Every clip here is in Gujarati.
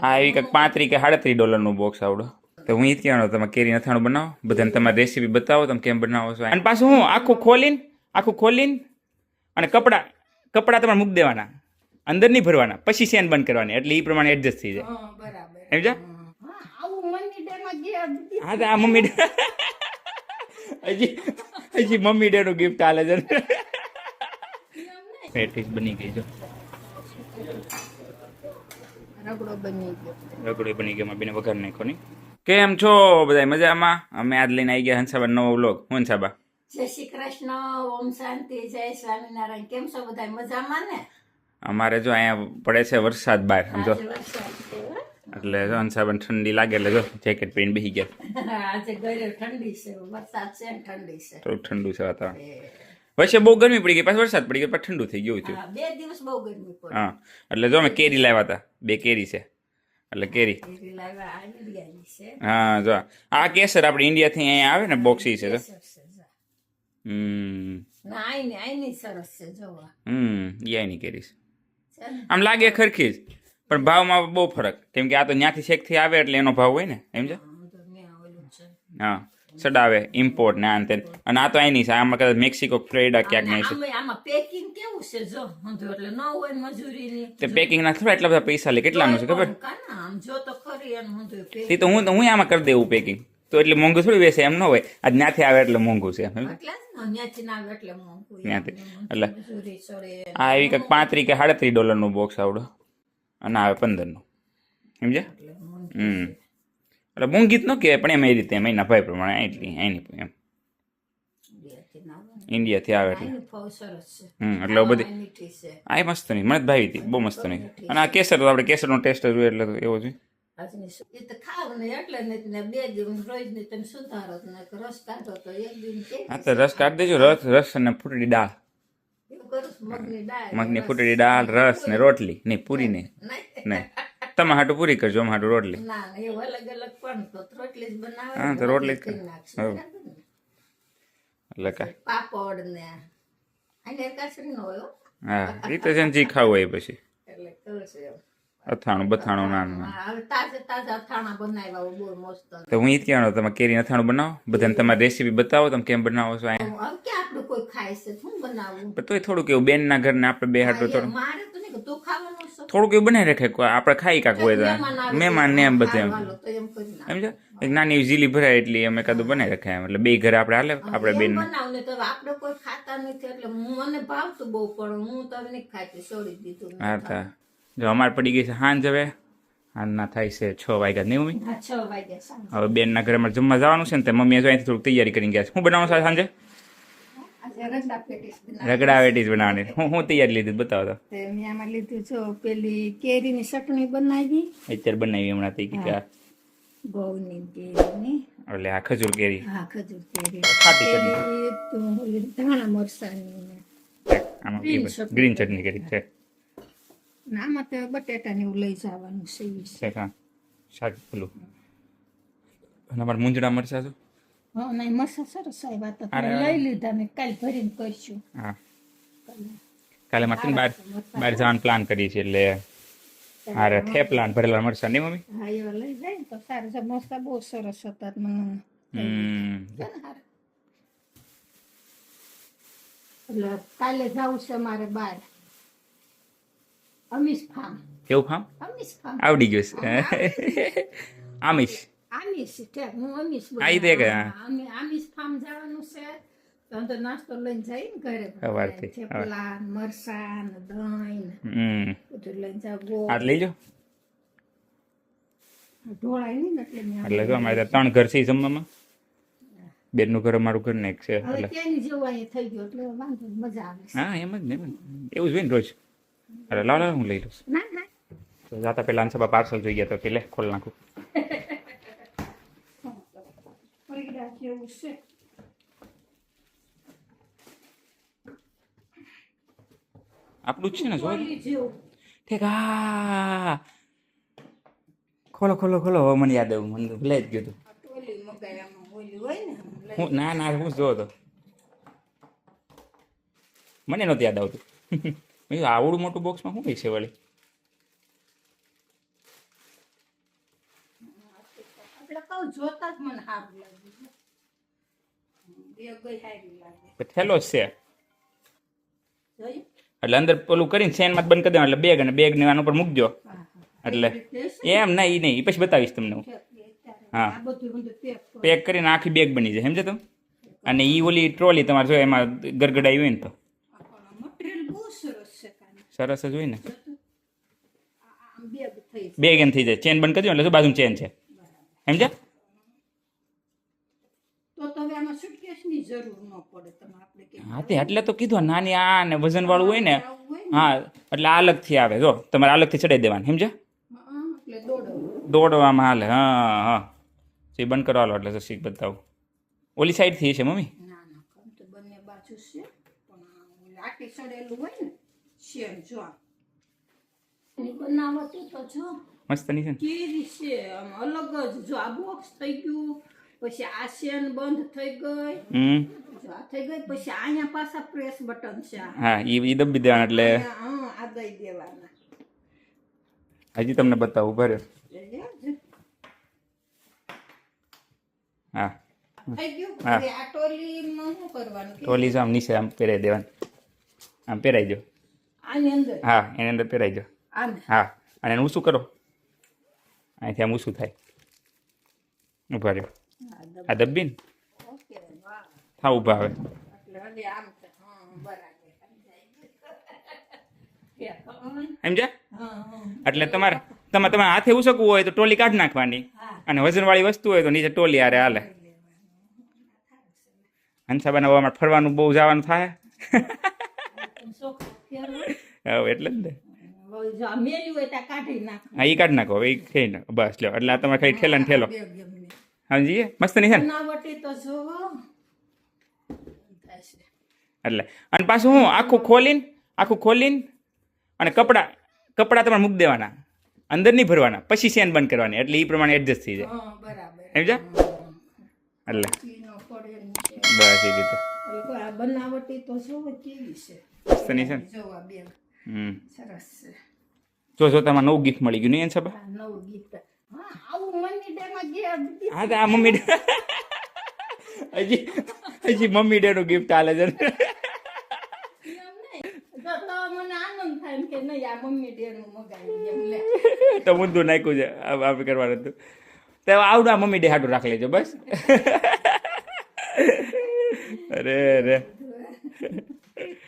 આ એવી કંઈક $35 કે $37 બોક્સ આવડો. તો હું એ જ કહેવાનો તમે કેરી અથાણું બનાવો બધાને તમારી રેસીપી બતાવો તમે કેમ બનાવો છો. અને પાછું હું આખું ખોલીને અને કપડા તમારે મૂકી દેવાના, અંદર નહીં ભરવાના, પછી સેન બંધ કરવાની, એટલે એ પ્રમાણે એડજસ્ટ થઈ જાય. સમજા? હા તો આ મમ્મી હજી મમ્મી ડે નું ગિફ્ટ હાલે છે. પેટીસ બની ગઈ જો, રગડો બની ગયો, બેને વઘાર નાખ્યો નહીં. કેમ છો બધા મજામાં? અમે આજ લઈને આવી ગયા હંસાબા નવો વ્લોગ. હું હંસાબા, જય શ્રી કૃષ્ણ, ઓમ શાંતિ, જય સ્વામિનારાયણ. કેમ છો બધા મજામાં ને? અમારે જો અહીંયા પડે છે વરસાદ બહાર, સમજો આજે વરસાદ છે હો. એટલે જો હંસાબા ઠંડી લાગે એટલે જો જેકેટ પહેરીને બેસી ગયા. આજે ઘરે ઠંડી છે, વરસાદ છે ને ઠંડી છે. થોડું ઠંડુ છે વાતાવરણ. વચ્ચે બહુ ગરમી પડી ગઈ, પાછું વરસાદ પડી ગયો, પાછું ઠંડુ થઈ ગયું છે. હા, 2 દિવસ બહુ ગરમી પડી. હા, એટલે જો અમે કેરી લાવ્યા હતા, 2 કેરી છે, એટલે કેરી. કેરી લાવ્યા, આ ઇન્ડિયાની છે. હા જો આ કેસર આપણે ઇન્ડિયાથી અહીંયા આવે ને બોક્સ ઈ છે તો. કેસર છે, જા. ના આઈની સરસ છે જોવા. ઈ આઈની કેરી છે. છે ને? આમ લાગે ખરખી જ, પણ ભાવમાં બહુ ફરક, કેમ કે આ તો ત્યાંથી શેકથી આવે એટલે એનો ભાવ હોય ને, એમ છે. આમ તો ન્યા ઓલું છે. હા, સડાવે ઇમ્પોર્ટ ને આન તેન, અને આ તો અહીંની છે, આમાં કદાચ મેક્સિકો ફ્લોરિડા ક્યાંક નહીં છે. આમાં પેકિંગ કેવું છે જો, સમજો એટલે ન હોય મજૂરીની. તે પેકિંગ ના થોડા એટલા બધા પૈસા લે, કેટલાનું છે ખબર? કાના આમ જો તો ખરી એનું સમજો તે તો હું આમાં કરી દેવું પેકિંગ, તો એટલે મોંઘું થોડી વેસે, એમ ન હોય. આ ત્યાંથી આવે એટલે મોંઘું છે. એટલે જ ને, ન્યાથી ના આવે એટલે મોંઘું. ત્યાંથી એટલે મજૂરી ચડે. આ એવી કંઈક $35 કે $37 બોક્સ આવડો, અને આવે 15 સમજ્યા? એટલે મોંઘું. એટલે મોંઘી જ ન કહેવાય, પણ એમ એ રીતે એમ એના ભાઈ પ્રમાણે એટલી એની એમ ઇન્ડિયાથી આવે એટલે. આની ફાવ સરસ છે. એટલે બધી આ મીઠી છે. આ મસ્ત નહીં, મને જ ભાવી હતી, બહુ મસ્ત નહીં. અને આ કેસર તો આપણે કેસરનો ટેસ્ટ જ હોય એટલે તો એવો છે. આજની એ તો ખાવ ને એટલે ને 2 દિવસ રોજ ને તમે સુધારો ને રસ કાઢો તો એક દિન કે હા તો રસ કાઢી દેજો, રસ અને ફૂટેલી દાળ, એવું કરું છું, મગની દાળ મગની ફૂટેલી દાળ, રસ ને રોટલી, નહીં પૂરી નહીં, નહીં તમે હાટું પૂરી કરજો, અમે હાટું રોટલી. ના એવું અલગ અલગ પણ તો રોટલી જ બનાવે. હા તો રોટલી જ કરી કરે. નાખશું, હા. બરાબર ને? એટલે કાંઈ પાપડ ને અને કાચરી નો હોય હો. હા એ તો જેને જી ખાવું હોય પછી એટલે કહું છું એમ. અથાણું બથાણું ના. હા, હવે તાજા અથાણા બનાવ્યા બહુ મસ્ત. તો હું એ જ કહેવાનો તમે કેરી અથાણું બનાવો બધાને તમારી રેસીપી બતાવો તમે કેમ બનાવો છો. હવે ક્યાં આપણું કોઈ ખાય છે, શું બનાવવું? પણ તોય થોડુંક એવું બેનના ઘર ને આપણે બે હાટું થોડું મારે તો નહીં, તું ખાવાનું છે. થોડુંક એવું બનાવી રાખે, આપણે ખાઈ કાંક હોય તો મહેમાન ને એમ બધે એમ હાલો તો એમ કરી નાખ. સમજો. એક નાની એવી ઝીલી ભરાય એટલી અમે કાદું બનાવી રાખ્યા એમ, એટલે 2 ઘરે આપણે હાલે આપણે એમ બેન. બનાવ ને તો આપણે કોઈ ખાતા નથી એટલે મને ભાવતું બહુ, પણ હું તો નથી ખાતી, છોડી દીધું. હા તા જો અમારે પડી ગઈ છે સાંજ, હવે સાંજના થાય છે 6 વાગ્યા નહીં મમ્મી? હા, 6 વાગ્યા સાંજે. હવે બેનના ઘરે અમારે જમવા જવાનું છે ને, તે મમ્મીએ જો અહીંથી થોડીક તૈયારી કરીને ગયા છે. શું બનાવવાનું છે સાંજે? આજે રગડા પેટીસ બનાવી. રગડા વેટીસ બનાવવાની. હું તૈયારી લીધી બતાવો તો. તે મેં આમાં લીધું જો પેલી કેરીની ચટણી બનાવી, અત્યારે બનાવી હમણાં થઈ ગઈ ઘઉંની કેરીની. એટલે આ ખજૂર કેરી હા, ખજૂર કેરી. ખાટી ચટણી. એ તો ઓલી ધાણા મરચાંની ને. આમાં ગ્રીન ચટણી. ગ્રીન ચટણી કરી છે. ને આમાં તો બટેટાને એવું લઈ જવાનું છે ઈ છે. હા શાક પેલું અને અમારે મુંજડા મરચા છો. હા, નહીં મરચાં સરસ આવ્યા હતા, અરે, તો લઈ લીધા મેં, કાલ ભરીને કરશું. હા કાલે મારે છે ને બહાર જવાનું પ્લાન કરીએ છીએ, એટલે અરે થેપલા ને ભરેલા મરચા નહીં મમ્મી? હા, એવા લઈ જાય ને તો સારું છે. મરચાં બહુ સરસ હતા મને. છે ને હારું. એટલે કાલે જવું છે મારે બહાર, અમીશ ફાર્મ. કેવું ફામ અમીશ ફાર્મ. આવડી ગયું છે. આમિષ આમીશ છે, હું અમીશ હા, ઈ તો એક, હા. આમીશ ફાર્મ જવાનું છે તો અંદર નાસ્તો લઈને જઈ ને ઘરે, સવારથી. થેપલા, મરચાં ને દહીં ને બધું લઈને જાવ. આ લઈ જાઓ. ઢોળાય નહીં ને એટલે મેં એટલે જો અમારે ત્યાં 3 ઘર છે ઈ જમવામાં. બેનનું ઘર અમારું ઘર ને એક છે, હવે એટલે ત્યાંની જેવું અહીંયા થઈ ગયું એટલે વાંધો નહીં, મજા આવે છે. હા એમ જ ને, એવું જ હોય ને રોજ. અરે લાવ હું લઈ લઉં. ના ના, તો જાતા પેલા અંસબા પાર્સલ જોઈ ગયા તો કે લે ખોલ નાખું. પૈડા જેવું છે. આપણું જ છે ને જો. ઓલી જેવું. ઠીક. હા ખોલો ખોલો ખોલો, હવે મને યાદ આવ્યું, મને તો ભૂલાઈ જ ગયું હતું. ટોલી મગાયામાં ઓલી હોય ને, હું ના હું જ જોયો હતો, મને નહોતું યાદ આવતું. મેં કીધું આવડું મોટું બોક્સમાં શું હોય છે વળી? એટલે કહું જોતા જ મને સારું લાગ્યું. બે ગઈ સારી લાગે. થેલો જ છે જોયું? એટલે અંદર પેલું કરીને ચેનમાં બંધ કરી દેવાનું એટલે બેગ અને બેગ ને આના ઉપર મૂકજો હા, હા. એટલે દેશે? એમ ના એ નહીં એ પછી બતાવીશ તમને હું હા. આ બધું બધું પેક કરો. પેક કરીને આખી બેગ બની જાય સમજે તમે અને એ ઓલી ટ્રોલી તમારે જો એમાં ગરગડાઈ હોય ને તો પણ મટીરિયલ બહુ સરસ છે કાંઈ. સરસ જ હોય ને આમ બેગ થઈ છે. બેગ એમ થઈ જાય ચેન બંધ કરી દો એટલે શું બાજુ ચેન છે સમજ્યા તો હવે આમાં સુટકેસની જરૂર ન પડે તમે આપણે કે હા તે એટલે તો કીધું નાની આ ને વજન વાળું હોય ને આવું હોય ને હા એટલે આ અલગથી આવે જો તમારે અલગથી ચડાવી દેવાનું સમજ્યા એટલે દોડો. દોડવામાં હાલે હા હા એ બંધ કરવા લો એટલે તો શીખ બતાવું ઓલી સાઈડથી છે મમ્મી ના ના કમ તો બંને બાજુ છે પણ આ લાટી ચડેલું હોય ને શેમ જો આ. એની બનાવટી તો જો મસ્ત નહીં છે ને કેવી છે આમ અલગ જ જો આ બોક્સ થઈ ગયું પછી આ શેન બંધ થઈ ગઈ જો આ થઈ ગઈ પછી અહીંયા પાછા પ્રેસ બટન છે આ. હા એ દબી દેવાના એટલે હા આ દઈ દેવાના. હજી તમને બતાવું ભરે હા થઈ ગયું હા. હવે આ ટોલીમાં શું કરવાનું કે ટોલી આમ નીચે આમ પહેરાઈ દેવાનું આમ પહેરાઈ દો આની અંદર હા એની અંદર પહેરાઈ દો આને હા અને એનું શું કરો અહીંથી આમ ઊંચું થાય ઊભા રહ્યો આ દબીને ઓકે વાહ હા ઊભા આવે એટલે હવે આમ છે હા બરાબર સમજ્યા હા હા એટલે તમારે તમારે હાથે ઉસકવું હોય તો ટોલી કાઢી નાખવાની હા. અને વજનવાળી વસ્તુ હોય તો નીચે ટોલી આરે હાલે હંસાબાના હવામાં ફરવાનું બહુ જવાનું થાય છોકરો ફેરવો. હવે એટલે જ ને હવે જો આ મેલ્યું હોય ત્યાં કાઢી નાખ. હા એ કાઢી નાખો હવે એ ખાઈ નાખો બસ લ્યો એટલે આ તમારે ખાઈ ઠેલા ને ઠેલો બે ગમે. સમજીએ મસ્ત નહીં છે ને બનાવટી તો જોવો. થશે. એટલે અને પાછું હું આખું ખોલીને અને કપડા તમારે મૂકી દેવાના અંદર નહીં ભરવાના પછી સેન બંધ કરવાની એટલે એ પ્રમાણે એડજસ્ટ થઈ જાય હા બરાબર. સમજ્યા એટલે ચીનો પડે ને છે. બસ એ રીતે હવે કોઈ આ બનાવટી તો જોવો કેવી છે. મસ્ત નહીં છે ને જોવા બેગ સરસ છે. જો તમારે નવું ગિફ્ટ મળી ગયું નહીં સભા આ નવું ગીત. હા આવું મમ્મી ડેમાં ગયા હા તો આ મમ્મી હજી મમ્મી ડે નું ગિફ્ટ હાલે છે ને. તો મને આનંદ થાય એમ કે નહીં આ મમ્મી ડેનું મગાવી એમ લે. તો ઊંધું નાખ્યું છે આપણે કરવાનું હતું તો આવડું આ મમ્મી ડે હાટું રાખી લેજો બસ અરે રે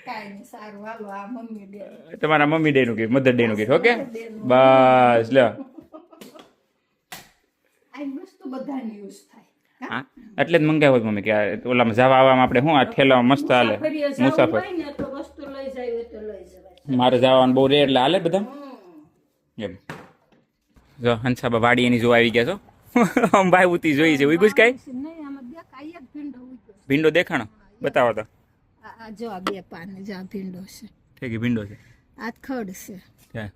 કાંઈ નહીં સારું હાલો આ મમ્મી ડે. તમારા મમ્મી ડે નું ગિફ્ટ મધર ડે નું ગિફ્ટ ઓકે બસ લ્યો આ વસ્તુ બધાને યુઝ થાય. હા એટલે જ મંગાવ્યો હતો મમ્મી કે આ ઓલામાં જવા આવવામાં આપણે શું આ ઠેલામાં મસ્ત હાલે ફરીએ જવું મુસાફર હોય ને તો વસ્તુ લઈ જાય હોય તો લઈ જવાય. મારે જવાનું બહુ રે એટલે હાલે બધા એમ જો હંસાબા વાડી એની જોવા આવી ગયા છો આમ ભાઈ ઉતી જોઈ છે ઉઈ કાંઈ નહીં આમાં દેખાય એક ભીંડો ઉગ્યો. ભીંડો દેખાણો બતાવો તો આ જો આ બે પાન જો આ ભીંડો છે ઠીક છે ભીંડો છે આ ખડ છે. ત્યાં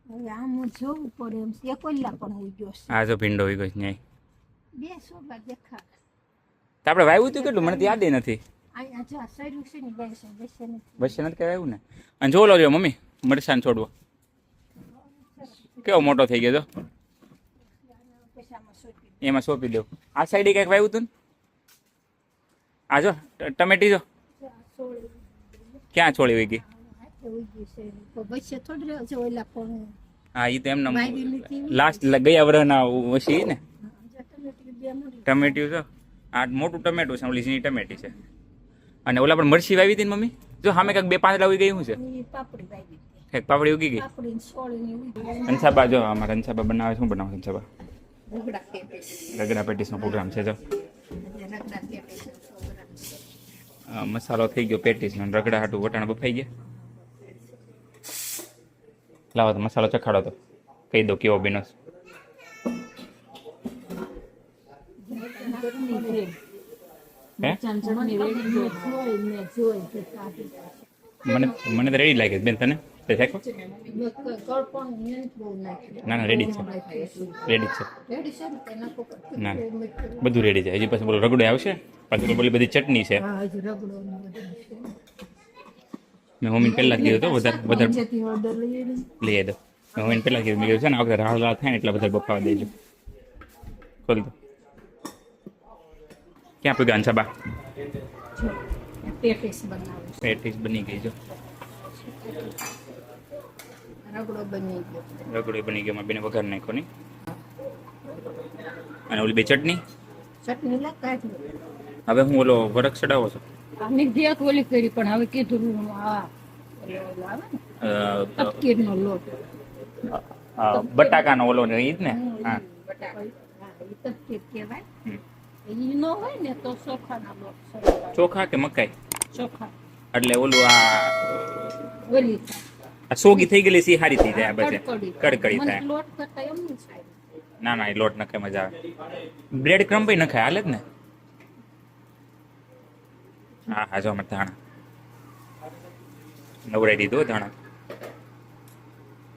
હવે આમ જોવું પડે એમ છે. કોલ્લા પણ ઉગ્યો છે. આ જો ભીંડો હોય ગયો ન્યાય બે સોલા દેખાડે. તો આપણે વાવ્યું હતું કેટલું મને તો યાદ નથી અહીંયા જો આ સર્યું છે ને બેસે બેસે નથી. બસ નથી કહેવાય આવ્યું ને અને જો લો જો મમ્મી મરસાન છોડવો કેવો મોટો થઈ ગયો જો પછી આમાં સોંપી એમાં સોંપી દઉં આ સાઈડે કંઈક વાવ્યું હતું ને આ જો ટમેટી જો દો. આ સોળી ક્યાં છોડી વહી ગઈ હાથે ઉગ્યું છે. તો બસે થોડી રહ્યો છે ઓલા પણ હા એ તો એમને વાવી નથી. લાસ્ટ ગયા વર્ષના વસી ને જો ટમેટી બે મળી. ટમેટી જો આ મોટું ટમેટું છે ઓલી ઝીણી ટમેટી છે અને ઓલા પણ મરચી વાવી હતી ને મમ્મી જો સામે કંઈક 2-5 ઉગી ગઈ શું છે એ પાપડી વાવી હતી. એક પાપડી ઉગી ગઈ પાપડી ને સોળી ને ઉગી. હંસાબા જો અમારા હંસાબા બનાવે શું બનાવે હંસાબા રગડા પેટીસ. રગડા પેટીસનો પ્રોગ્રામ છે જો રગડા પેટીસ પ્રોગ્રામ છે. મસાલો થઈ ગયો પેટીસનો અને રગડા હાટું વટાણા બફાઈ ગયા લાવો તો મસાલો ચખાડો તો કહી દો કેવો બન્યો છે. હે મને તો રેડી લાગે છે બેન તને તે શેકો ના ના રેડી જ છે રેડી જ છે ના બધું રેડી છે હજી પછી બોલો રગડો આવશે પાછું બોલી બધી ચટણી છે મેં મમ્મીને પહેલાં જ કીધું તો વધારે લઈ આવી દો મેં મમ્મીને પહેલાં કીધું મેં કીધું છે ને આ વખતે રાહ થાય ને એટલા બધા બફાવા દેજો ખોલ દો. ક્યાં પીગા છબા જો પેટીસ બનાવું પેટીસ બની ગઈ જો રગડો બની ગયો રગડો બની ગયો. બેને વઘાર નાખ્યો નહીં. અને ઓલી બે ચટણી. ચટણી લગાવી હવે હું ઓલો વરખ ચડાવો છું. આની દિયાત ઓલી કરી પણ હવે કીધું હા ઓલો આવે ને તપકીરનો લોટ બટાકાનો ઓલો ને ઈ જ ને. હા બટાકા હા એ તપકીર કહેવાય હમ. ઈ નો હોય ને તો ચોખાના લોટ ચોખા કે મકાઈ ચોખા એટલે ઓલું આ ઓલી સોગી થઈ ગયેલી સી હારી થઈ જાય. બસ કડકડી મને થાય. લોટ કરતા એમ નહીં થાય ના ના એ લોટ નખાય મજા આવે. બ્રેડ ક્રમ્બ પણ નખાય હાલે જ ને. હા હા જો અમારે ધાણા નવડાવી દીધો ધાણા.